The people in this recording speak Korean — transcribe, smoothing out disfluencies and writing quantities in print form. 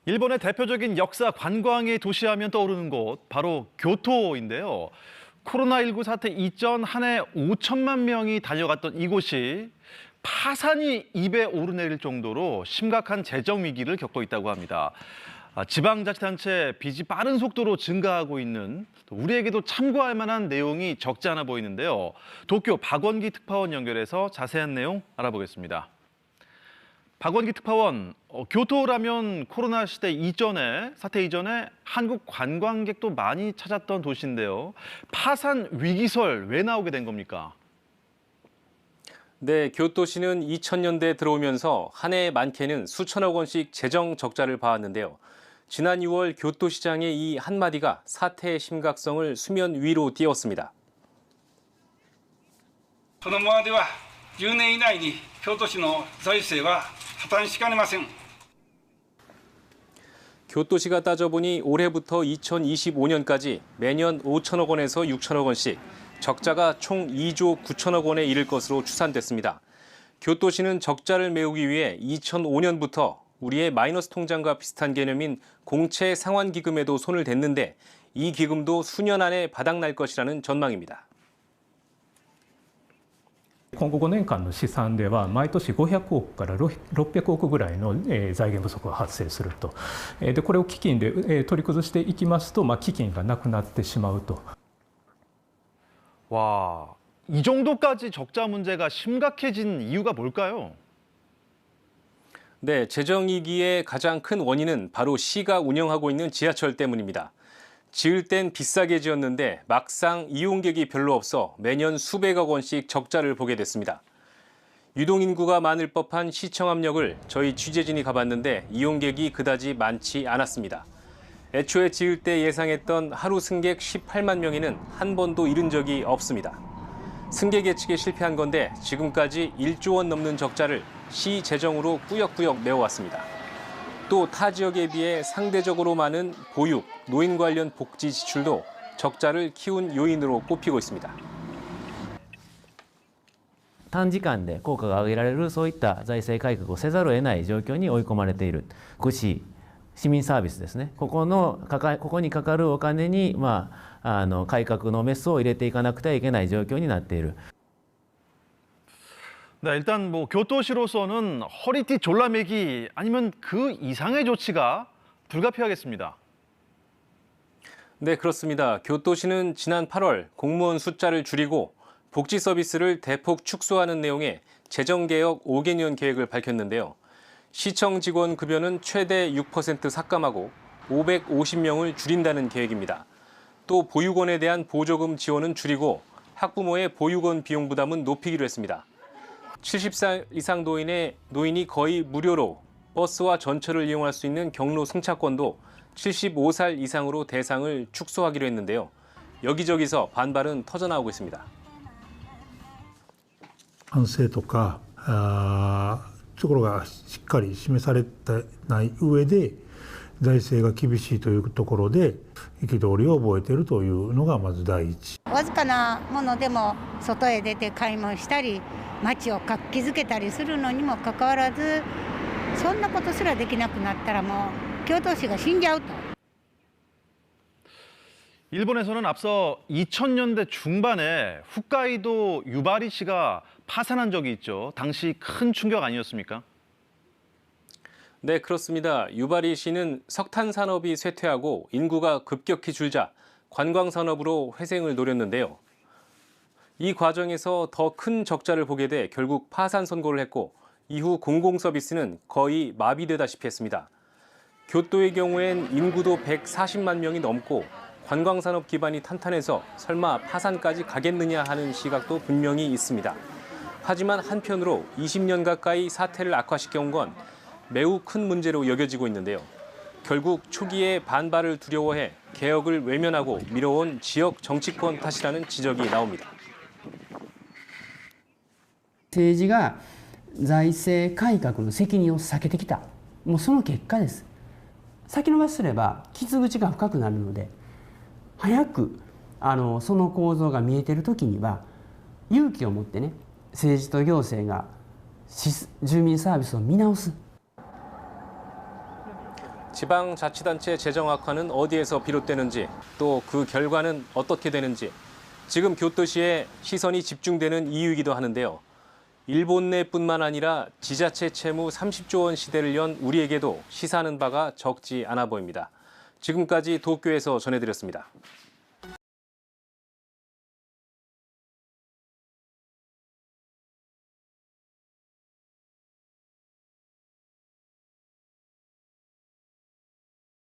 일본의 대표적인 역사 관광의 도시하면 떠오르는 곳, 바로 교토인데요. 코로나19 사태 이전 한 해 5천만 명이 달려갔던 이곳이 파산이 입에 오르내릴 정도로 심각한 재정 위기를 겪고 있다고 합니다. 지방자치단체 빚이 빠른 속도로 증가하고 있는, 우리에게도 참고할 만한 내용이 적지 않아 보이는데요. 도쿄 박원기 특파원 연결해서 자세한 내용 알아보겠습니다. 박원기 특파원, 교토라면 코로나 시대 이전에, 사태 이전에 한국 관광객도 많이 찾았던 도시인데요. 파산 위기설 왜 나오게 된 겁니까? 네, 교토시는 2000년대에 들어오면서 한 해 많게는 수천억 원씩 재정 적자를 봐왔는데요. 지난 6월 교토시장의 이 한마디가 사태의 심각성을 수면 위로 띄웠습니다. このままでは10年以内に京都市の財政は破綻しかねません。 교토시가 따져보니 올해부터 2025년까지 매년 5천억 원에서 6천억 원씩 적자가 총 2조 9천억 원에 이를 것으로 추산됐습니다. 교토시는 적자를 메우기 위해 2005년부터 우리의 마이너스 통장과 비슷한 개념인 공채 상환기금에도 손을 댔는데 이 기금도 수년 안에 바닥날 것이라는 전망입니다. 今後5年間の試算では、毎年500億から600億ぐらいの財源不足が発生すると。で、これを基金で取り崩していきますと、基金がなくなってしまうと。 와, 이 정도까지 적자 문제가 심각해진 이유가 뭘까요? 네, 재정위기의 가장 큰 원인은 바로 시가 운영하고 있는 지하철 때문입니다. 지을 땐 비싸게 지었는데 막상 이용객이 별로 없어 매년 수백억 원씩 적자를 보게 됐습니다. 유동인구가 많을 법한 시청압역을 저희 취재진이 가봤는데 이용객이 그다지 많지 않았습니다. 애초에 지을 때 예상했던 하루 승객 18만 명에는 한 번도 이른 적이 없습니다. 승객 예측에 실패한 건데 지금까지 1조 원 넘는 적자를 시 재정으로 꾸역꾸역 메워왔습니다. 또 타 지역에 비해 상대적으로 많은 보육, 노인 관련 복지 지출도 적자를 키운 요인으로 꼽히고 있습니다. 短時間で効果が上げられるそういった財政改革をせざるを得ない状況に追い込まれている。福祉、市民サービスですね。ここにかかるお金に改革のメスを入れていかなくてはいけない状況になっている。 네, 일단 교토시로서는 허리띠 졸라매기 아니면 그 이상의 조치가 불가피하겠습니다. 네, 그렇습니다. 교토시는 지난 8월 공무원 숫자를 줄이고 복지 서비스를 대폭 축소하는 내용의 재정개혁 5개년 계획을 밝혔는데요. 시청 직원 급여는 최대 6% 삭감하고 550명을 줄인다는 계획입니다. 또 보육원에 대한 보조금 지원은 줄이고 학부모의 보육원 비용 부담은 높이기로 했습니다. 70살 이상 노인이 거의 무료로 버스와 전철을 이용할 수 있는 경로 승차권도 75살 이상으로 대상을 축소하기로 했는데요. 여기저기서 반발은 터져나오고 있습니다. 反省とかところがしっかり示されてない上で財政が厳しいというところで憤りを覚えているというのがまず第一。わずかなものでも外へ出て買い物したり街を活気づけたりするのにもかかわらずそんなことすらできなくなったらもう京都市が死んじゃうと。 일본에서는 앞서 2000년대 중반에 홋카이도 유바리시가 파산한 적이 있죠. 당시 큰 충격 아니었습니까? 네, 그렇습니다. 유바리시는 석탄 산업이 쇠퇴하고 인구가 급격히 줄자 관광 산업으로 회생을 노렸는데요. 이 과정에서 더 큰 적자를 보게 돼 결국 파산 선고를 했고 이후 공공 서비스는 거의 마비되다시피 했습니다. 교토의 경우엔 인구도 140만 명이 넘고 관광 산업 기반이 탄탄해서 설마 파산까지 가겠느냐 하는 시각도 분명히 있습니다. 하지만 한편으로 20년 가까이 사태를 악화시켜온 건 매우 큰 문제로 여겨지고 있는데요. 결국 초기에 반발을 두려워해 개혁을 외면하고 미뤄온 지역 정치권 탓이라는 지적이 나옵니다. 政治が財政改革の責任を避けてきた、もうその結果です。先延ばしすれば傷口が深くなるので、早くその構造が見えているときには勇気を持ってね、政治と行政が住民サービスを見直す。 지방자치단체 재정 악화는 어디에서 비롯되는지, 또 그 결과는 어떻게 되는지 지금 교토시에 시선이 집중되는 이유이기도 하는데요. 일본 내뿐만 아니라 지자체 채무 30조 원 시대를 연 우리에게도 시사하는 바가 적지 않아 보입니다. 지금까지 도쿄에서 전해드렸습니다.